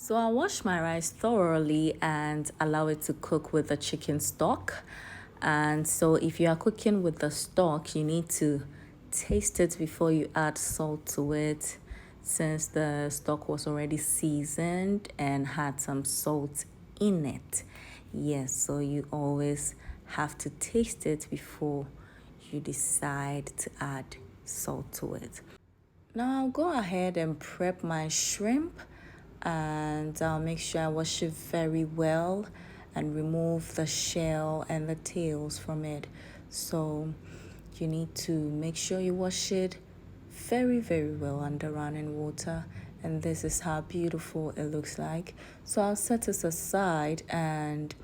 So I wash my rice thoroughly and allow it to cook with the chicken stock. And so if you are cooking with the stock, you need to taste it before you add salt to it, since the stock was already seasoned and had some salt in it. Yes, so you always have to taste it before you decide to add salt to it. Now I'll go ahead and prep my shrimp, and I'll make sure I wash it very well and remove the shell and the tails from it. So you need to make sure you wash it very well under running water, and this is how beautiful it looks like. So I'll set this aside and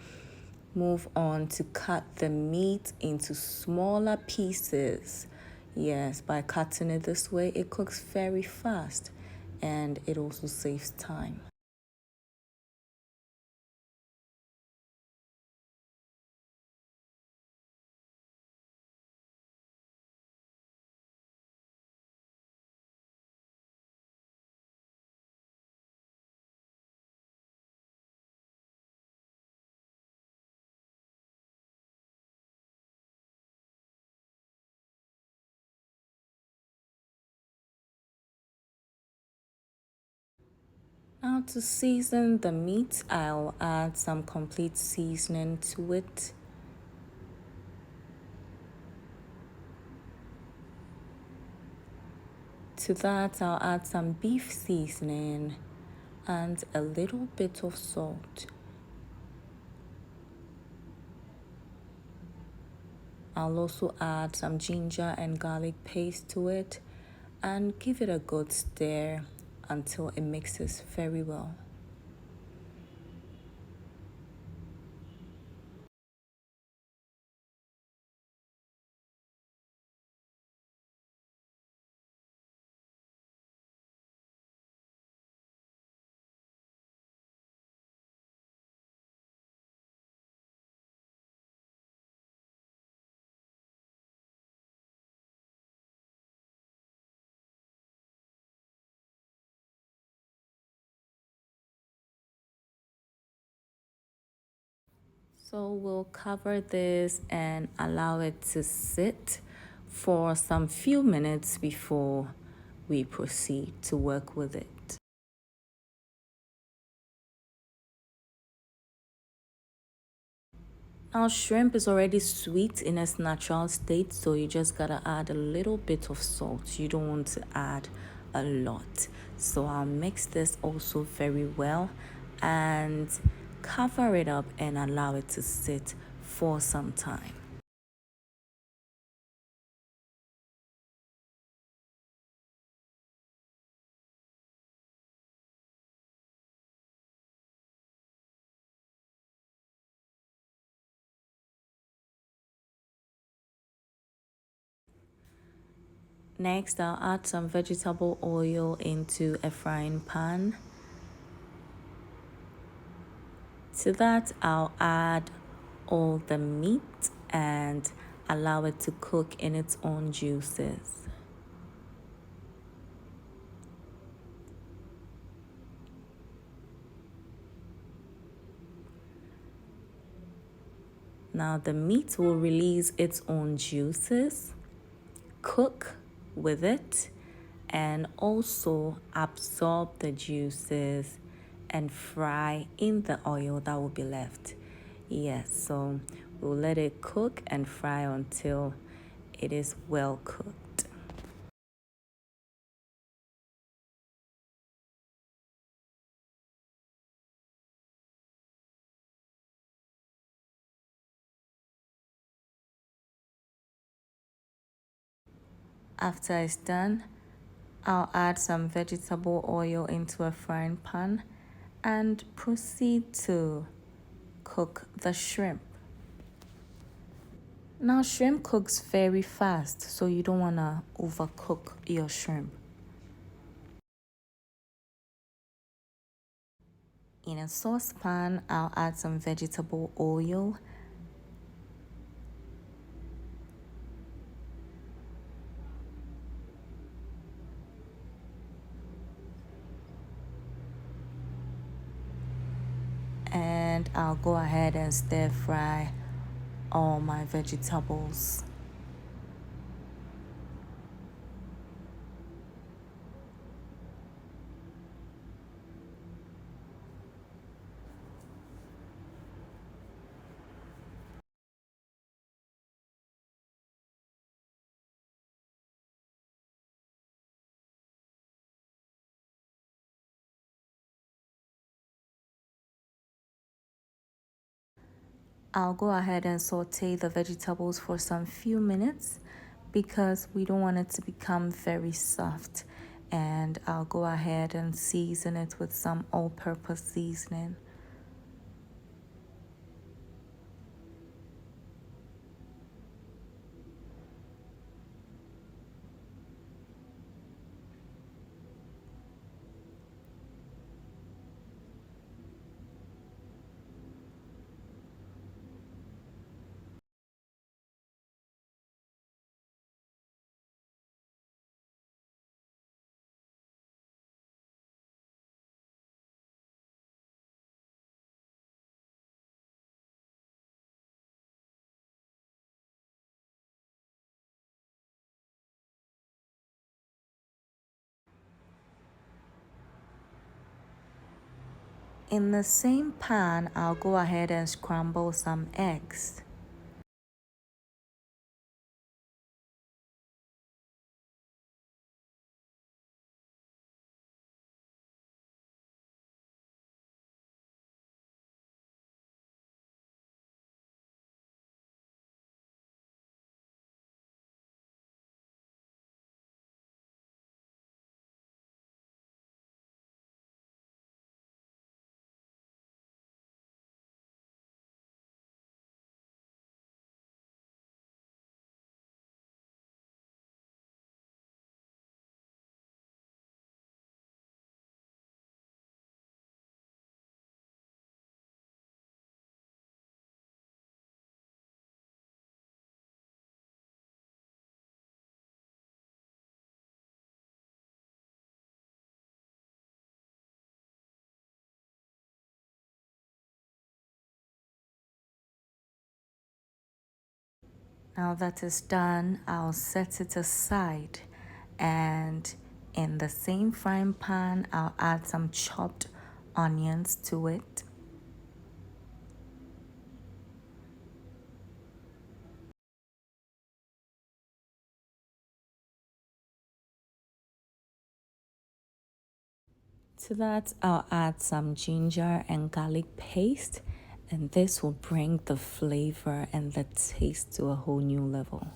move on to cut the meat into smaller pieces. Yes, by cutting it this way, it cooks very fast and it also saves time. Now to season the meat, I'll add some complete seasoning to it. To that, I'll add some beef seasoning and a little bit of salt. I'll also add some ginger and garlic paste to it and give it a good stir until it mixes very well. So we'll cover this and allow it to sit for some few minutes before we proceed to work with it. Now shrimp is already sweet in its natural state, so you just gotta add a little bit of salt. You don't want to add a lot. So I'll mix this also very well and cover it up and allow it to sit for some time. Next, I'll add some vegetable oil into a frying pan. To that, I'll add all the meat and allow it to cook in its own juices. Now the meat will release its own juices, cook with it, and also absorb the juices and fry in the oil that will be left. Yes, so we'll let it cook and fry until it is well cooked. After it's done, I'll add some vegetable oil into a frying pan and proceed to cook the shrimp. Now, shrimp cooks very fast, so you don't want to overcook your shrimp. In a saucepan, I'll add some vegetable oil. and I'll go ahead and stir fry all my vegetables. I'll go ahead and saute the vegetables for some few minutes because we don't want it to become very soft. And I'll go ahead and season it with some all-purpose seasoning. In the same pan, I'll go ahead and scramble some eggs. Now that is done, I'll set it aside, and in the same frying pan, I'll add some chopped onions to it. To that, I'll add some ginger and garlic paste, and this will bring the flavor and the taste to a whole new level.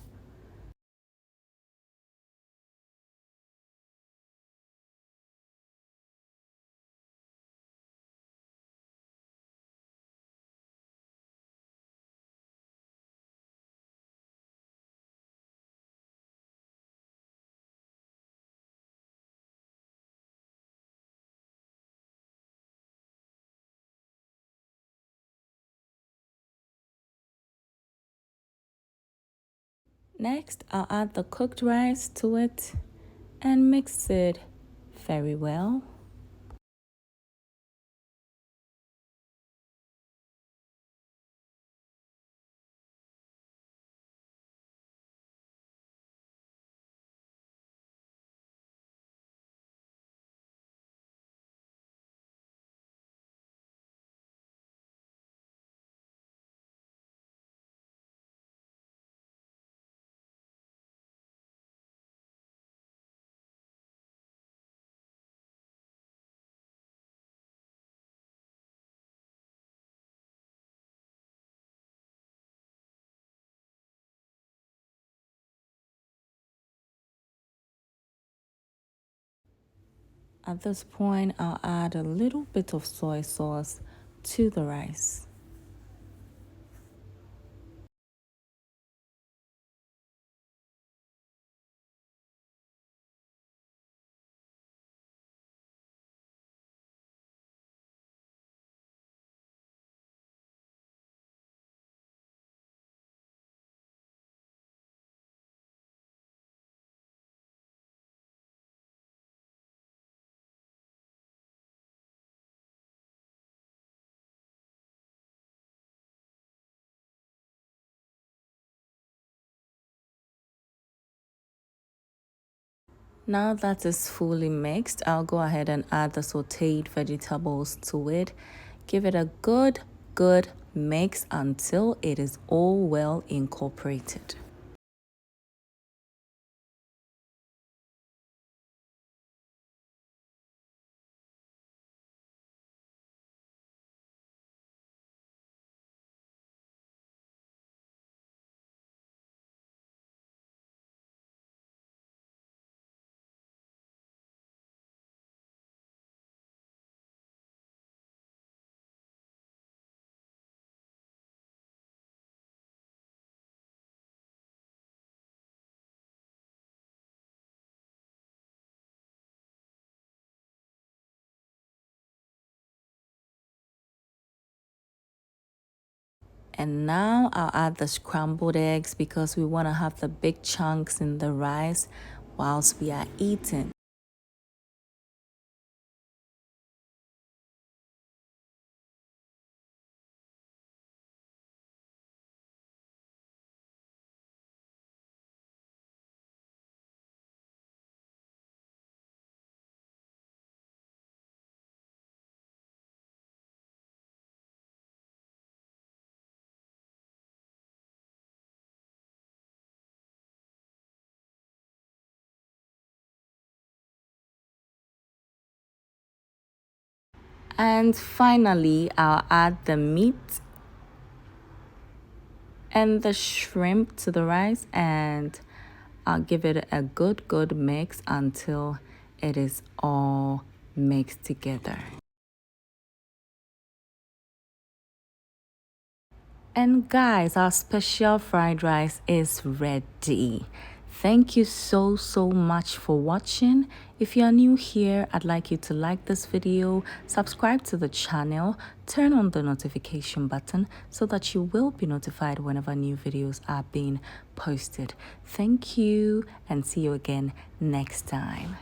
Next, I'll add the cooked rice to it and mix it very well. At this point, I'll add a little bit of soy sauce to the rice. Now that is fully mixed, I'll go ahead and add the sauteed vegetables to it. Give it a good mix until it is all well incorporated. And now I'll add the scrambled eggs because we want to have the big chunks in the rice whilst we are eating. And finally, I'll add the meat and the shrimp to the rice, and I'll give it a good mix until it is all mixed together. And guys, our special fried rice is ready. Thank you so much for watching. If you are new here, I'd like you to like this video, subscribe to the channel, turn on the notification button so that you will be notified whenever new videos are being posted. Thank you and see you again next time.